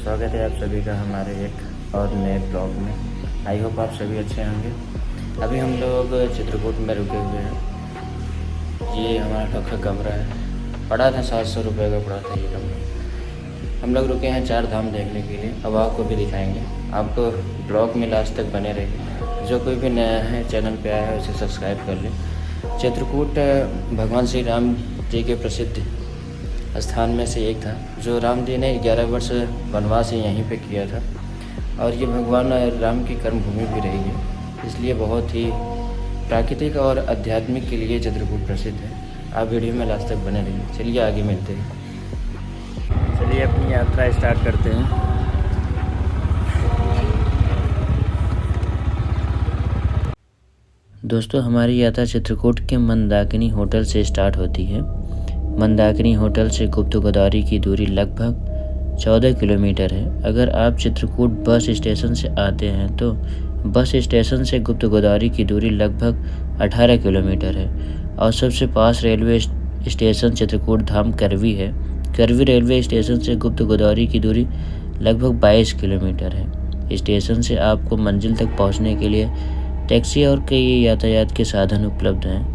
स्वागत है आप सभी का हमारे एक और नए ब्लॉग में। आई होप आप सभी अच्छे होंगे। अभी हम लोग चित्रकूट में रुके हुए हैं। ये हमारा लोग का कमरा है, पड़ा था 700 रुपये का पड़ा था ये कमरा। हम लोग रुके हैं 4 धाम देखने के लिए, अब आपको भी दिखाएंगे। आप ब्लॉग में लास्ट तक बने रहिए। जो कोई भी नया है चैनल पे आया है उसे सब्सक्राइब कर ले। चित्रकूट भगवान श्री राम जी के प्रसिद्ध स्थान में से एक था, जो राम जी ने 11 वर्ष वनवास यहीं पे किया था, और ये भगवान राम की कर्मभूमि भी रही है। इसलिए बहुत ही प्राकृतिक और आध्यात्मिक के लिए चित्रकूट प्रसिद्ध है। आप वीडियो में लास्ट तक बने रहिए। चलिए आगे मिलते हैं। चलिए अपनी यात्रा स्टार्ट करते हैं। दोस्तों, हमारी यात्रा चित्रकूट के मंदाकिनी होटल से स्टार्ट होती है। मंदाकिनी होटल से गुप्त गोदावरी की दूरी लगभग 14 किलोमीटर है। अगर आप चित्रकूट बस स्टेशन से आते हैं तो बस स्टेशन से गुप्त गोदावरी की दूरी लगभग 18 किलोमीटर है, और सबसे पास रेलवे स्टेशन चित्रकूट धाम करवी है। करवी रेलवे स्टेशन से गुप्त गोदावरी की दूरी लगभग 22 किलोमीटर है। स्टेशन से आपको मंजिल तक पहुंचने के लिए टैक्सी और कई यातायात के साधन उपलब्ध हैं।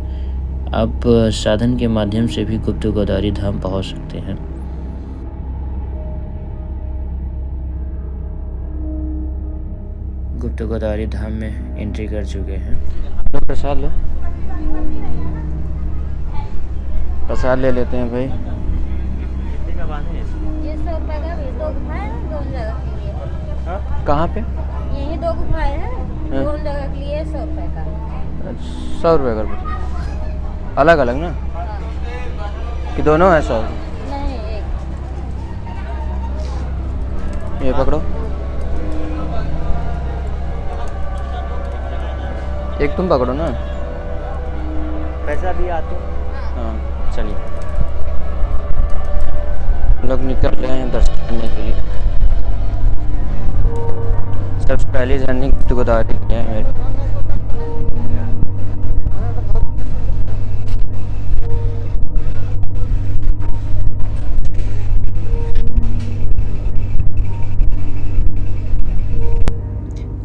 आप साधन के माध्यम से भी गुप्त गोदावरी धाम पहुंच सकते हैं। गुप्त गोदावरी धाम में एंट्री कर चुके हैं। लो प्रसाद लो, प्रसाद ले लेते हैं भाई। कितने का बांधे? ये 100 रुपए का भी 2 गुफाएं हैं, 2 जगह के लिए। कहाँ पे? यही 2 गुफाएं हैं, 2 जगह के लिए 100 रुपए का। 100 रुपये का अलग अलग ना? हाँ। कि दोनों है 100? नहीं, एक। ये पकड़ो, एक तुम पकड़ो ना। पैसा भी आते। हाँ चलिए, लोग निकल रहे हैं दर्शन करने के लिए। सबसे पहली जर्नी गुप्त गोदावरी की है मेरी।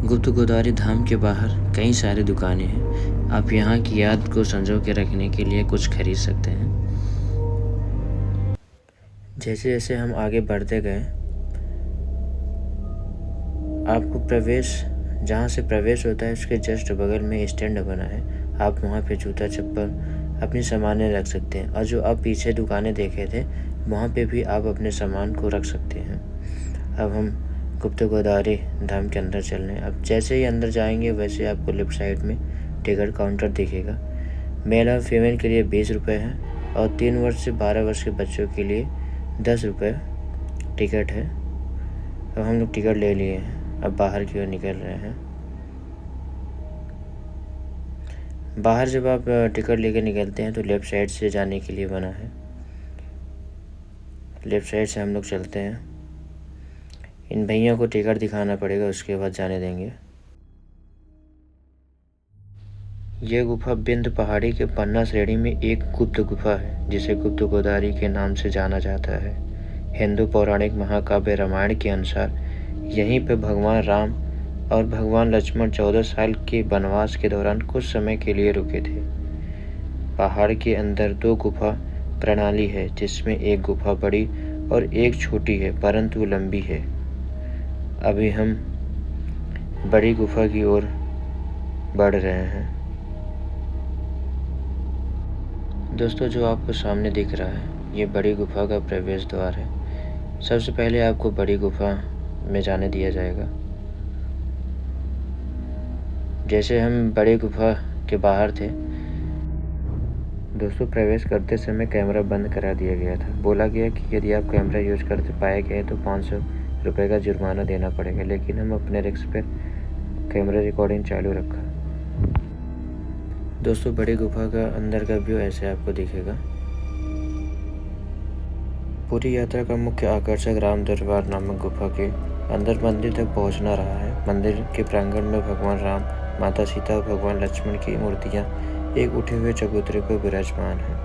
गुप्त गोदावरी धाम के बाहर कई सारी दुकानें हैं। आप यहाँ की याद को संजो के रखने के लिए कुछ खरीद सकते हैं। जैसे जैसे हम आगे बढ़ते गए, आपको जहाँ से प्रवेश होता है उसके जस्ट बगल में स्टैंड बना है। आप वहाँ पे जूता चप्पल अपनी सामानें रख सकते हैं, और जो आप पीछे दुकानें देखे थे वहाँ पे भी आप अपने सामान को रख सकते हैं। अब हम गुप्त गोदावरी धाम के अंदर चल रहे हैं। अब जैसे ही अंदर जाएंगे वैसे आपको लेफ्ट साइड में टिकट काउंटर दिखेगा। मेल और फीमेल के लिए 20 रुपये है, और 3 वर्ष से 12 वर्ष के बच्चों के लिए 10 रुपये टिकट है। अब हम लोग टिकट ले लिए हैं, अब बाहर की ओर निकल रहे हैं। बाहर जब आप टिकट लेकर निकलते हैं तो लेफ़्ट साइड से जाने के लिए बना है। लेफ़्ट साइड से हम लोग चलते हैं। इन भैया को टिकट दिखाना पड़ेगा, उसके बाद जाने देंगे। ये गुफा बिंद पहाड़ी के पन्ना श्रेणी में एक गुप्त गुफा है, जिसे गुप्त गोदावरी के नाम से जाना जाता है। हिंदू पौराणिक महाकाव्य रामायण के अनुसार यहीं पर भगवान राम और भगवान लक्ष्मण 14 साल के वनवास के दौरान कुछ समय के लिए रुके थे। पहाड़ के अंदर 2 गुफा प्रणाली है, जिसमें एक गुफा बड़ी और एक छोटी है, परंतु लंबी है। अभी हम बड़ी गुफा की ओर बढ़ रहे हैं। दोस्तों, जो आपको सामने दिख रहा है ये बड़ी गुफा का प्रवेश द्वार है। सबसे पहले आपको बड़ी गुफा में जाने दिया जाएगा। जैसे हम बड़ी गुफा के बाहर थे दोस्तों, प्रवेश करते समय कैमरा बंद करा दिया गया था। बोला गया कि यदि आप कैमरा यूज करते पाए गए तो 500 रुपये का जुर्माना देना पड़ेगा, लेकिन हम अपने रिस्क पर कैमरा रिकॉर्डिंग चालू रखा। दोस्तों, बड़ी गुफा का अंदर का व्यू ऐसे आपको दिखेगा। पूरी यात्रा का मुख्य आकर्षक राम दरबार नामक गुफा के अंदर मंदिर तक पहुंचना रहा है। मंदिर के प्रांगण में भगवान राम, माता सीता और भगवान लक्ष्मण की मूर्तियां एक उठे हुए चबूतरे पर विराजमान हैं।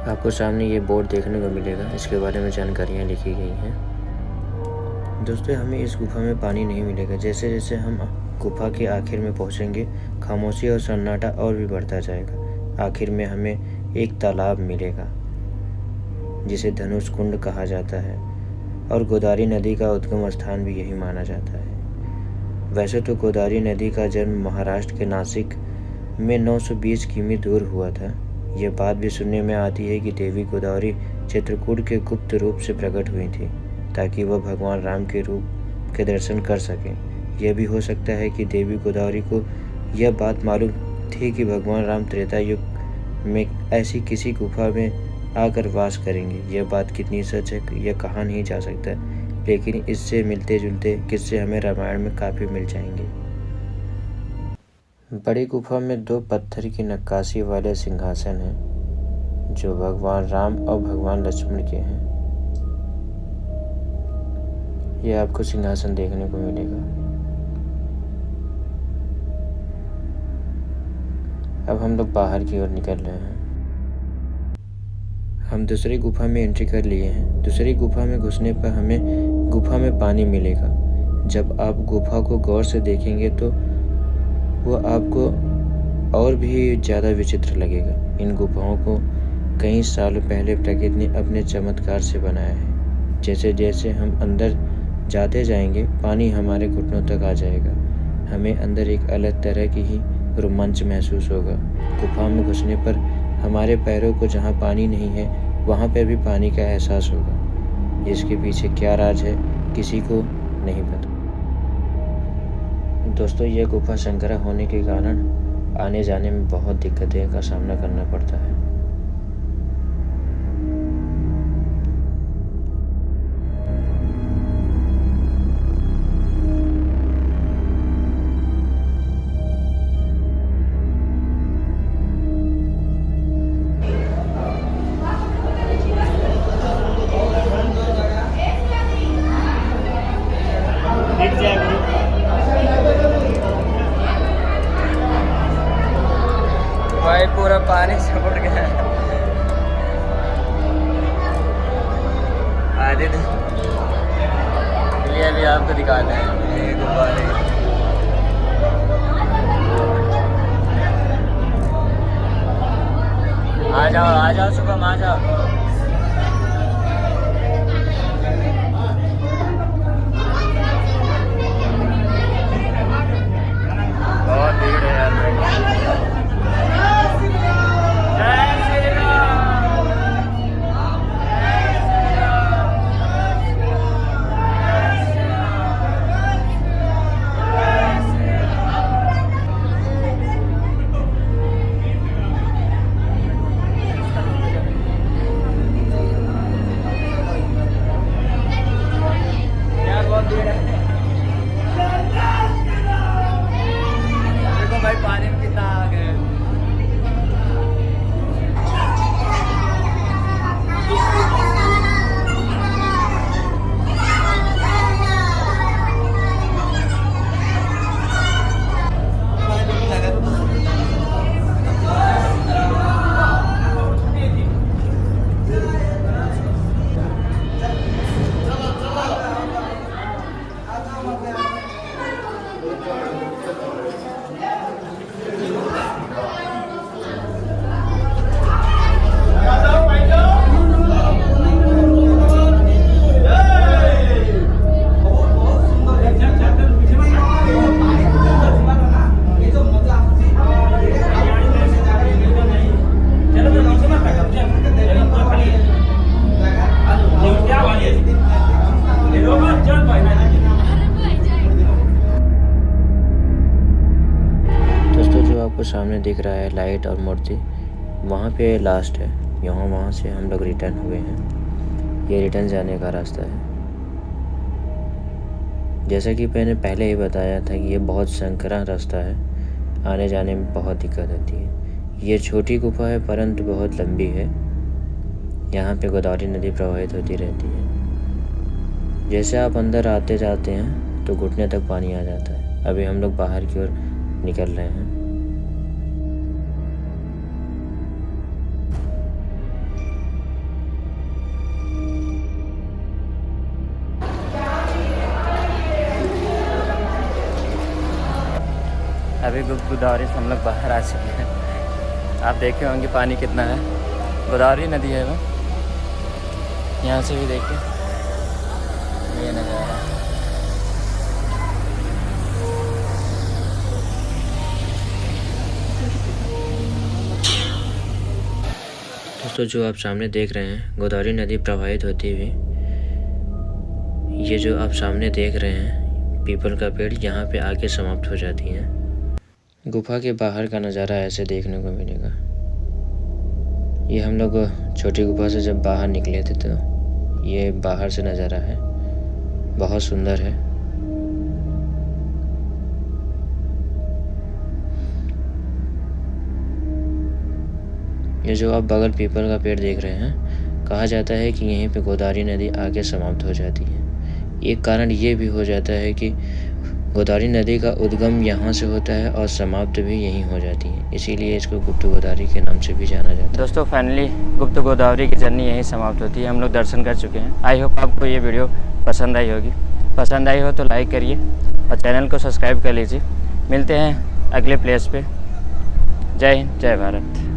आपको सामने ये बोर्ड देखने को मिलेगा, इसके बारे में जानकारियाँ लिखी गई हैं। दोस्तों हमें इस गुफा में पानी नहीं मिलेगा। जैसे जैसे हम गुफा के आखिर में पहुंचेंगे, खामोशी और सन्नाटा और भी बढ़ता जाएगा। आखिर में हमें एक तालाब मिलेगा जिसे धनुष कुंड कहा जाता है और गोदावरी नदी का उद्गम स्थान भी यही माना जाता है। वैसे तो गोदावरी नदी का जन्म महाराष्ट्र के नासिक में 920 किमी दूर हुआ था। यह बात भी सुनने में आती है कि देवी गोदावरी चित्रकूट के गुप्त रूप से प्रकट हुई थी ताकि वह भगवान राम के रूप के दर्शन कर सकें। यह भी हो सकता है कि देवी गोदावरी को यह बात मालूम थी कि भगवान राम त्रेता युग में ऐसी किसी गुफा में आकर वास करेंगे। यह बात कितनी सच है यह कहा नहीं जा सकता, लेकिन इससे मिलते जुलते किस्से हमें रामायण में काफ़ी मिल जाएंगे। बड़ी गुफा में 2 पत्थर की नक्काशी वाले सिंहासन हैं जो भगवान राम और भगवान लक्ष्मण के हैं। यह आपको सिंहासन देखने को मिलेगा। अब हम लोग बाहर की ओर निकल रहे हैं। हम दूसरी गुफा में एंट्री कर लिए हैं। दूसरी गुफा में घुसने पर हमें गुफा में पानी मिलेगा। जब आप गुफा को गौर से देखेंगे तो वह आपको और भी ज़्यादा विचित्र लगेगा। इन गुफाओं को कई सालों पहले प्रकृति ने अपने चमत्कार से बनाया है। जैसे जैसे हम अंदर जाते जाएंगे पानी हमारे घुटनों तक आ जाएगा। हमें अंदर एक अलग तरह की ही रोमांच महसूस होगा। गुफा में घुसने पर हमारे पैरों को जहाँ पानी नहीं है वहाँ पर भी पानी का एहसास होगा। इसके पीछे क्या राज है किसी को नहीं पता। दोस्तों यह गुफा संकरा होने के कारण आने जाने में बहुत दिक्कतें का सामना करना पड़ता है। भाई पूरा पानी से उड़ गया। आधे दिन ये भी आपको दिखाते हैं ये गुब्बारे। आ जाओ शुभम आ जाओ। बहुत भीड़ है यार। देखो भाई पानी में कितना आ गए। आपको सामने दिख रहा है लाइट और मूर्ति, वहाँ पे लास्ट है। वहाँ से हम लोग रिटर्न हुए हैं। ये रिटर्न जाने का रास्ता है। जैसा कि मैंने पहले ही बताया था कि ये बहुत संकरा रास्ता है, आने जाने में बहुत दिक्कत होती है। ये छोटी गुफा है परंतु बहुत लंबी है। यहाँ पे गोदावरी नदी प्रवाहित होती रहती है। जैसे आप अंदर आते जाते हैं तो घुटने तक पानी आ जाता है। अभी हम लोग बाहर की ओर निकल रहे हैं। अभी गुप्त गोदावरी से हम लोग बाहर आ चुके हैं। आप देखे होंगे पानी कितना है, गोदावरी नदी है वो। यहाँ से भी देखिए ये नज़ारा। दोस्तों जो आप सामने देख रहे हैं गोदावरी नदी प्रवाहित होती हुई, ये जो आप सामने देख रहे हैं पीपल का पेड़ यहाँ पे आके समाप्त हो जाती है। गुफा के बाहर का नज़ारा ऐसे देखने को मिलेगा। ये हम लोग छोटी गुफा से जब बाहर निकले थे तो ये बाहर से नज़ारा है, बहुत सुंदर है। ये जो आप बगल पीपल का पेड़ देख रहे हैं, कहा जाता है कि यहीं पे गोदावरी नदी आके समाप्त हो जाती है। एक कारण ये भी हो जाता है कि गोदावरी नदी का उद्गम यहाँ से होता है और समाप्त भी यहीं हो जाती है, इसीलिए इसको गुप्त गोदावरी के नाम से भी जाना जाता है। दोस्तों फाइनली गुप्त गोदावरी की जर्नी यहीं समाप्त होती है। हम लोग दर्शन कर चुके हैं। आई होप आपको ये वीडियो पसंद आई होगी। पसंद आई हो तो लाइक करिए और चैनल को सब्सक्राइब कर लीजिए। मिलते हैं अगले प्लेस पे। जय हिंद, जय भारत।